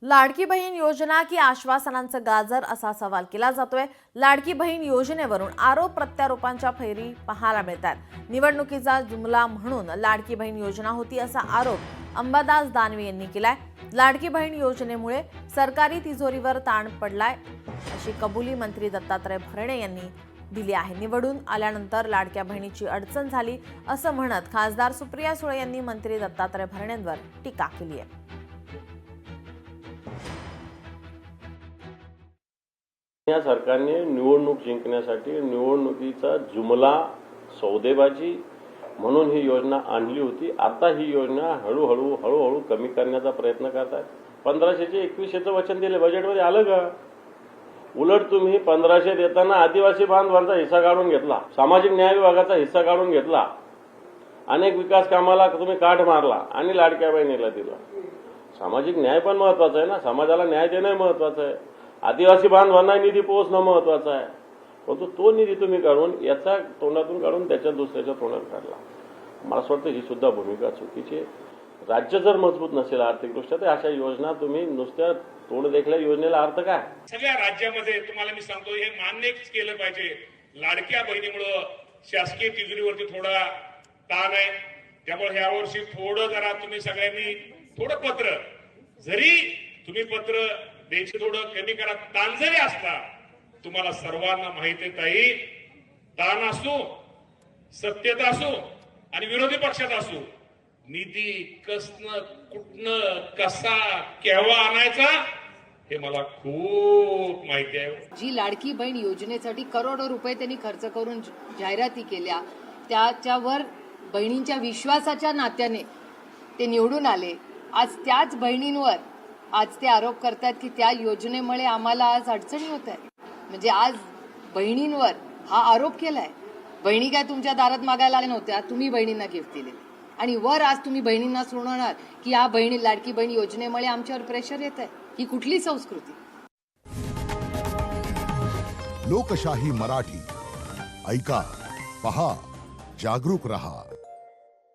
लाडकी बहीण योजना की आश्वासनांचं गाजर असा सवाल केला जातोय। लाडकी बहीण योजनेवरून आरोप प्रत्यारोपांच्या फैरी पाहायला मिळतात। निवडणुकीचा जुमला म्हणून लाडकी बहीण योजना होती असा आरोप अंबादास दानवे यांनी केलाय। लाडकी बहीण योजनेमुळे सरकारी तिजोरीवर ताण पडलाय अशी कबुली मंत्री दत्तात्रय भरणे यांनी दिली आहे। निवडून आल्यानंतर लाडक्या बहिणीची अडचण झाली असं म्हणत खासदार सुप्रिया सुळे यांनी मंत्री दत्तात्रय भरणेंवर टीका केली आहे। या सरकारने निवडणूक जिंकण्यासाठी निवडणुकीचा जुमला सौदेबाजी म्हणून ही योजना आणली होती। आता ही योजना हळूहळू कमी करण्याचा प्रयत्न करतात। 1500 चे 2100चं वचन दिले, बजेटमध्ये आलं का? उलट तुम्ही 1500 देताना आदिवासी बांधवांचा हिस्सा काढून घेतला, सामाजिक न्याय विभागाचा हिस्सा काढून घेतला, अनेक विकास कामाला तुम्ही काठ मारला आणि लाडक्या बहिणीला दिला। सामाजिक न्याय पण महत्वाचा आहे ना, समाजाला न्याय देणं महत्वाचं आहे। आदिवासी बांधवांना निधी पोहोचणं महत्वाचं आहे, परंतु तो निधी तुम्ही काढून याचा तोंडातून काढून त्याच्या दुसऱ्याच्या तोंडात काढला। मला असं वाटतं ही सुद्धा भूमिका चुकीची आहे। राज्य जर मजबूत नसेल आर्थिकदृष्ट्या तर अशा योजना तुम्ही नुसत्या तोंड देखल्या योजनेला अर्थ काय? सगळ्या राज्यामध्ये तुम्हाला मी सांगतो हे मान्यच केलं पाहिजे। लाडक्या बहिणीमुळे शासकीय तिजोरीवरती थोडा ताण आहे, त्यामुळे ह्या वर्षी थोडं जरा तुम्ही सगळ्यांनी थोडं पत्र जरी तुम्ही पत्र द्यायचं थोडं कमी करा। ताण जरी असला, तुम्हाला सर्वांना माहिती आहे ताई, ताण असो, सत्यता असो आणि विरोधी पक्षात असो, निधी कसनं कुठनं कसा केव्हा आणायचा हे मला खूप माहिती आहे। जी लाडकी बहीण योजनेसाठी करोडो रुपये त्यांनी खर्च करून जाहिराती केल्या, त्याच्यावर बहिणींच्या विश्वासाच्या नात्याने ते निवडून आले। आज त्याच बहिणींवर आज ते आरोप करतात की त्या योजनेमुळे आम्हाला आज अडचणी होत आहे। म्हणजे आज बहिणींवर हा आरोप केलाय। बहिणी काय तुमच्या दारात मागायला आल्या नव्हत्या, तुम्ही बहिणींना गिफ्ट दिले आणि वर आज तुम्ही बहिणींना सोडवणार की या बहिणी लाडकी बहीण योजनेमुळे आमच्यावर प्रेशर येत आहे। ही कुठली संस्कृती? लोकशाही मराठी ऐका, पहा, जागरूक रहा।